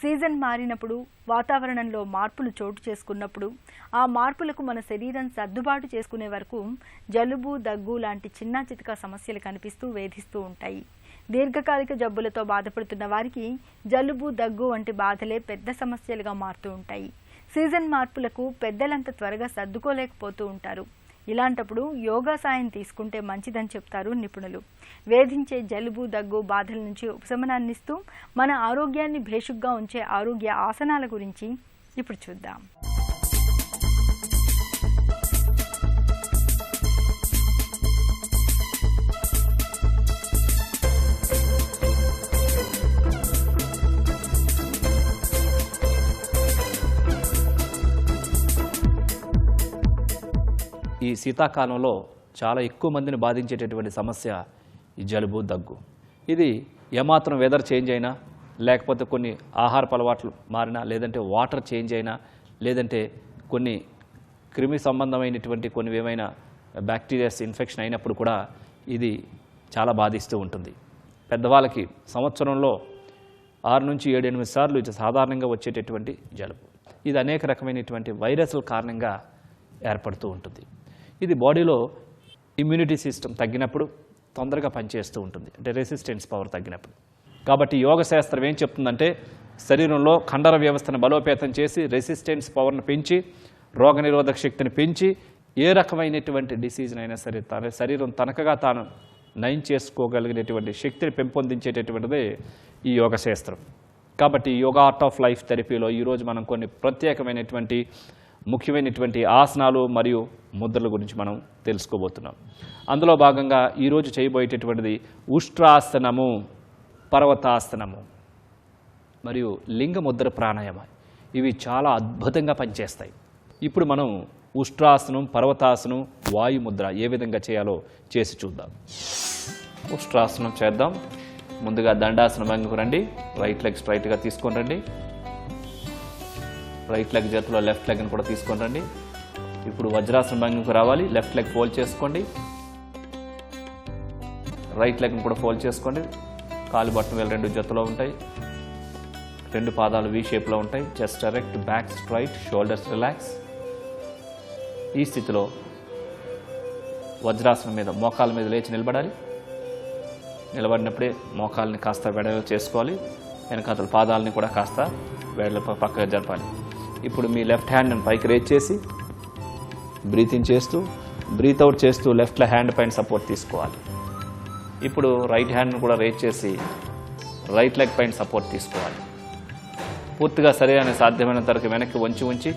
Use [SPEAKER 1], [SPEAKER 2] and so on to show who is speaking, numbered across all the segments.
[SPEAKER 1] Season మారినప్పుడు, వాతావరణంలో మార్పులు చోటు చేసుకున్నప్పుడు ఆ మార్పులకు మన శరీరం సర్దుబాటు చేసుకునే వరకు జలుబు, దగ్గు లాంటి చిన్న చితకా సమస్యలు కనిపిస్తూ వేధిస్తూ ఉంటాయి. దీర్ఘకాలిక జబ్బులతో బాధపడుతున్న వారికి జలుబు, దగ్గు వంటి బాధలే పెద్ద సమస్యలుగా మారుతూ ఉంటాయి. సీజన్ మార్పులకు పెద్దలంత త్వరగా సర్దుకోలేకపోతూ ఉంటారు. ఇలాంటప్పుడు యోగా సాయం తీసుకుంటే మంచిదని చెప్తారు నిపుణులు. వేధించే జలుబు, దగ్గు బాధల నుంచి ఉపశమనాన్నిస్తూ మన ఆరోగ్యాన్ని భేషుగ్గా ఉంచే ఆరోగ్య ఆసనాల గురించి ఇప్పుడు చూద్దాం.
[SPEAKER 2] ఈ శీతాకాలంలో చాలా ఎక్కువ మందిని బాధించేటటువంటి సమస్య ఈ జలుబు, దగ్గు. ఇది ఏమాత్రం వెదర్ చేంజ్ అయినా, లేకపోతే కొన్ని ఆహారపు అలవాట్లు మారినా, లేదంటే వాటర్ చేంజ్ అయినా, లేదంటే కొన్ని క్రిమి సంబంధమైనటువంటి కొన్ని ఏమైనా బ్యాక్టీరియాస్ ఇన్ఫెక్షన్ అయినప్పుడు కూడా ఇది చాలా బాధిస్తూ ఉంటుంది. పెద్దవాళ్ళకి సంవత్సరంలో 6 నుంచి 7-8 సార్లు ఇది సాధారణంగా వచ్చేటటువంటి జలుబు. ఇది అనేక రకమైనటువంటి వైరస్ల కారణంగా ఏర్పడుతూ ఉంటుంది. ఇది బాడీలో ఇమ్యూనిటీ సిస్టమ్ తగ్గినప్పుడు తొందరగా పనిచేస్తూ ఉంటుంది, అంటే రెసిస్టెన్స్ పవర్ తగ్గినప్పుడు. కాబట్టి యోగ శాస్త్రం ఏం చెప్తుందంటే శరీరంలో కండర వ్యవస్థను బలోపేతం చేసి రెసిస్టెన్స్ పవర్ను పెంచి రోగనిరోధక శక్తిని పెంచి ఏ రకమైనటువంటి డిసీజ్నైనా సరే తన శరీరం తనకగా తాను నయం చేసుకోగలిగినటువంటి శక్తిని పెంపొందించేటటువంటిదే ఈ యోగ శాస్త్రం. కాబట్టి యోగా ఆర్ట్ ఆఫ్ లైఫ్ థెరపీలో ఈరోజు మనం కొన్ని ప్రత్యేకమైనటువంటి ముఖ్యమైనటువంటి ఆసనాలు మరియు ముద్రల గురించి మనం తెలుసుకోబోతున్నాం. అందులో భాగంగా ఈరోజు చేయబోయేటటువంటిది ఉష్ట్రాసనము, పర్వతాసనము మరియు లింగ ముద్ర ప్రాణాయామ. ఇవి చాలా అద్భుతంగా పనిచేస్తాయి. ఇప్పుడు మనం ఉష్ట్రాసనం, పర్వతాసనం, వాయుముద్ర ఏ విధంగా చేయాలో చేసి చూద్దాం. ఉష్ట్రాసనం చేద్దాం. ముందుగా దండాసన భంగికి రండి. రైట్ లెగ్ స్ట్రైట్గా తీసుకొని రండి. రైట్ లెగ్ చేతిలో లెఫ్ట్ లెగ్ని కూడా తీసుకొని రండి. ఇప్పుడు వజ్రాసన భంగికి రావాలి. లెఫ్ట్ లెగ్ ఫోల్డ్ చేసుకోండి. రైట్ లెగ్ని కూడా ఫోల్డ్ చేసుకోండి. కాలు బట్టన వేలు 2 జతలో ఉంటాయి. 2 పాదాలు వి షేప్లో ఉంటాయి. Chest erect, back straight, shoulders relax. ఈ స్థితిలో వజ్రాసనం మీద మోకాల మీద లేచి నిలబడాలి. నిలబడినప్పుడే మోకాలని కాస్త వెడలు చేసుకోవాలి. వెనకాతల పాదాలని కూడా కాస్త వెడల పక్కగా జరపాలి. ఇప్పుడు మీ లెఫ్ట్ హ్యాండ్ని పైకి రేజ్ చేసి బ్రీత్ ఇన్ చేస్తూ బ్రీత్ అవుట్ చేస్తూ లెఫ్ట్ హ్యాండ్ పైన సపోర్ట్ తీసుకోవాలి. ఇప్పుడు రైట్ హ్యాండ్ని కూడా రేజ్ చేసి రైట్ లెగ్ పైన సపోర్ట్ తీసుకోవాలి. పూర్తిగా శరీరాన్ని సాధ్యమైనంత వరకు వెనక్కి ఉంచి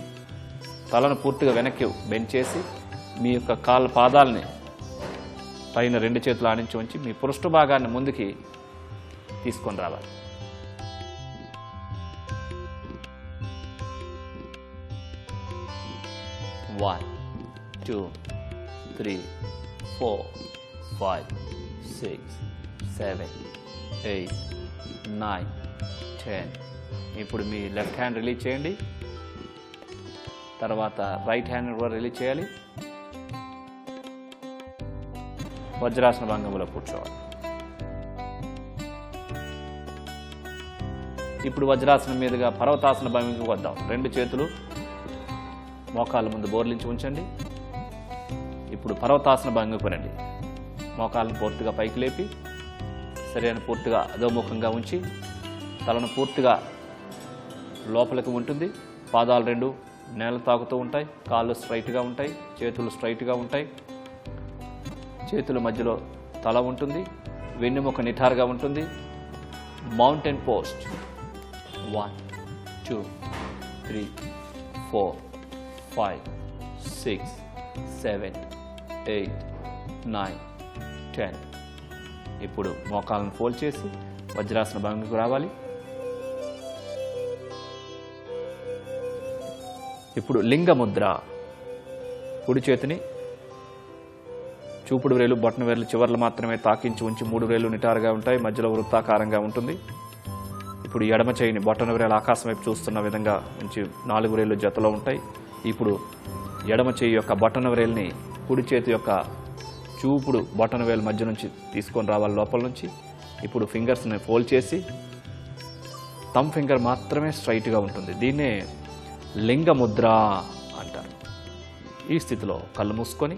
[SPEAKER 2] తలను పూర్తిగా వెనక్కి బెండ్ చేసి మీ యొక్క కాళ్ళ పాదాలని పైన 2 చేతులు ఆడించి ఉంచి మీ పృష్ఠ భాగాన్ని ముందుకి తీసుకొని రావాలి. One, 2, 3, 4, 5, 6, 7, 8, 9, 10. ఇప్పుడు మీ లెఫ్ట్ హ్యాండ్ రిలీజ్ చేయండి. తర్వాత రైట్ హ్యాండ్ కూడా రిలీజ్ చేయాలి. వజ్రాసన భంగిమలో కూర్చోవాలి. ఇప్పుడు వజ్రాసనం మీదుగా పర్వతాసన భంగిమకి వద్దాం. 2 చేతులు మోకాళ్ళ ముందు బోర్లించి ఉంచండి. ఇప్పుడు పర్వతాసన భంగిమకి రండి. మోకాళ్ళను పూర్తిగా పైకి లేపి శరీరాన్ని పూర్తిగా అధోముఖంగా ఉంచి తలను పూర్తిగా లోపలికి ఉంటుంది. పాదాలు 2 నేల తాకుతూ ఉంటాయి. కాళ్ళు స్ట్రైట్గా ఉంటాయి. చేతులు స్ట్రైట్గా ఉంటాయి. చేతుల మధ్యలో తల ఉంటుంది. వెన్నెముక నిఠారుగా ఉంటుంది. Mountain post. 1, 2, 3, 4, 5, 6, 7, 8, 9, 10. ఇప్పుడు మోకాళ్ళను ఫోల్డ్ చేసి వజ్రాసన భంగికి రావాలి. ఇప్పుడు లింగ ముద్ర. కుడి చేతిని చూపుడు వేలు, బొటన వేలు చివర్లు మాత్రమే తాకించి ఉంచి 3 వేలు నిటారుగా ఉంటాయి. మధ్యలో వృత్తాకారంగా ఉంటుంది. ఇప్పుడు ఎడమ చేయిని బొటన వేలు ఆకాశం వైపు చూస్తున్న విధంగా ఉంచి 4 వేలు జతలో ఉంటాయి. ఇప్పుడు ఎడమ చేయి యొక్క బొటన వేలుని కుడి చేతి యొక్క చూపుడు బొటన వేలు మధ్య నుంచి తీసుకొని రావాలి లోపల నుంచి. ఇప్పుడు ఫింగర్స్ని ఫోల్డ్ చేసి థంబ్ ఫింగర్ మాత్రమే స్ట్రైట్గా ఉంటుంది. దీన్నే లింగ ముద్ర అంటారు. ఈ స్థితిలో కళ్ళు మూసుకొని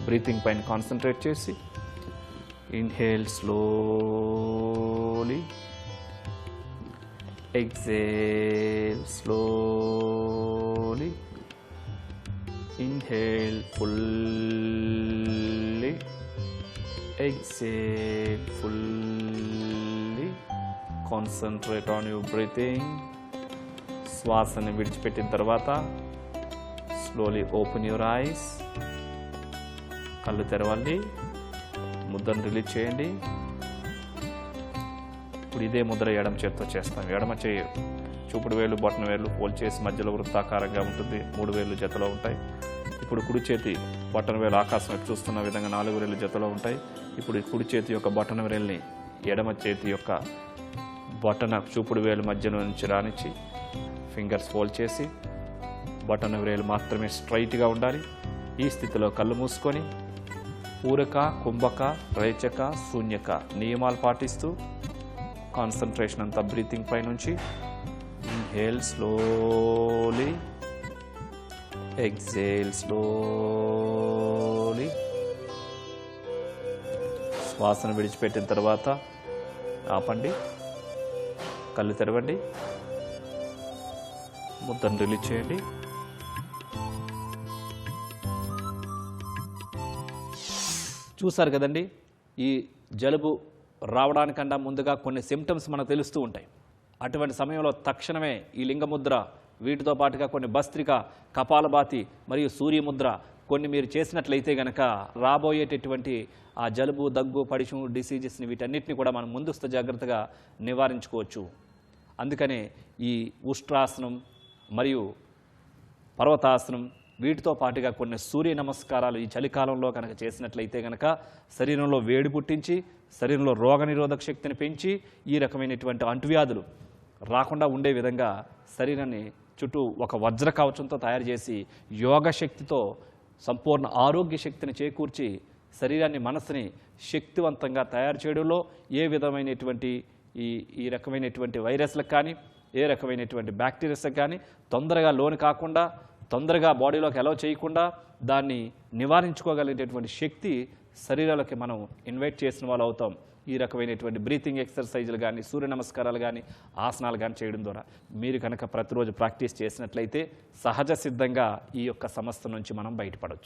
[SPEAKER 2] బ్రీతింగ్ పైన కాన్సన్ట్రేట్ చేసి inhale slowly, exhale slowly, inhale fully, exhale fully. Concentrate on your breathing. శ్వాసని విడిచిపెట్టిన తర్వాత స్లోలీ ఓపెన్ యువర్ ఐస్. కళ్ళు తెరవండి, ముద్రను రిలీజ్ చేయండి. ఇప్పుడు ఇదే ముద్ర ఎడమ చేతితో చేస్తాం. ఎడమ చేయి చూపుడు వేలు బొటన వేలు ఫోల్డ్ చేసి మధ్యలో వృత్తాకారంగా ఉంటుంది. 3 వేలు జతలో ఉంటాయి. ఇప్పుడు కుడి చేతి బొటన వేలు ఆకాశం చూస్తున్న విధంగా 4 వేలు జతలో ఉంటాయి. ఇప్పుడు కుడి చేతి యొక్క బొటన వేలుని ఎడమ చేతి యొక్క బొటన చూపుడు వేలు మధ్యలో నుంచి రానిచ్చి ఫింగర్స్ ఫోల్డ్ చేసి బొటన వేలు మాత్రమే స్ట్రైట్గా ఉండాలి. ఈ స్థితిలో కళ్ళు మూసుకొని పూరక, కుంభక, రేచక, శూన్యక నియమాలు పాటిస్తూ కాన్సన్ట్రేషన్ అంతా బ్రీతింగ్ పై నుంచి inhale slowly, exhale slowly. శ్వాసను విడిచిపెట్టిన తర్వాత ఆపండి, కళ్ళు తెరవండి, ముద్దను రిలీజ్ చేయండి. చూసారు కదండి, ఈ జలుబు రావడానికన్నా ముందుగా కొన్ని సిమ్టమ్స్ మనకు తెలుస్తూ ఉంటాయి. అటువంటి సమయంలో తక్షణమే ఈ లింగముద్ర, వీటితో పాటుగా కొన్ని భస్త్రిక, కపాలభాతి మరియు సూర్యముద్ర కొన్ని మీరు చేసినట్లయితే గనక రాబోయేటటువంటి ఆ జలుబు, దగ్గు, పడిశం డిసీజెస్ని వీటన్నిటిని కూడా మనం ముందస్తు జాగ్రత్తగా నివారించుకోవచ్చు. అందుకనే ఈ ఉష్ట్రాసనం మరియు పర్వతాసనం వీటితో పాటుగా కొన్ని సూర్య నమస్కారాలు ఈ చలికాలంలో కనుక చేసినట్లయితే కనుక శరీరంలో వేడి పుట్టించి, శరీరంలో రోగనిరోధక శక్తిని పెంచి ఈ రకమైనటువంటి అంటువ్యాధులు రాకుండా ఉండే విధంగా శరీరాన్ని చుట్టూ ఒక వజ్ర కవచంతో తయారు చేసి యోగ శక్తితో సంపూర్ణ ఆరోగ్య శక్తిని చేకూర్చి శరీరాన్ని, మనసుని శక్తివంతంగా తయారు చేయడంలో ఏ విధమైనటువంటి ఈ రకమైనటువంటి వైరస్లకు కానీ ఏ రకమైనటువంటి బ్యాక్టీరియాస్కి కానీ తొందరగా లోను కాకుండా, తొందరగా బాడీలోకి అలౌ చేయకుండా దాన్ని నివారించుకోగలిగేటటువంటి శక్తి శరీరాలకి మనం ఇన్వైట్ చేసిన వాళ్ళు అవుతాం. ఈ రకమైనటువంటి బ్రీతింగ్ ఎక్సర్సైజులు కానీ, సూర్య నమస్కారాలు కానీ, ఆసనాలు కానీ చేయడం ద్వారా మీరు కనుక ప్రతిరోజు ప్రాక్టీస్ చేసినట్లయితే సహజ సిద్ధంగా ఈ యొక్క సమస్య నుంచి మనం బయటపడవచ్చు.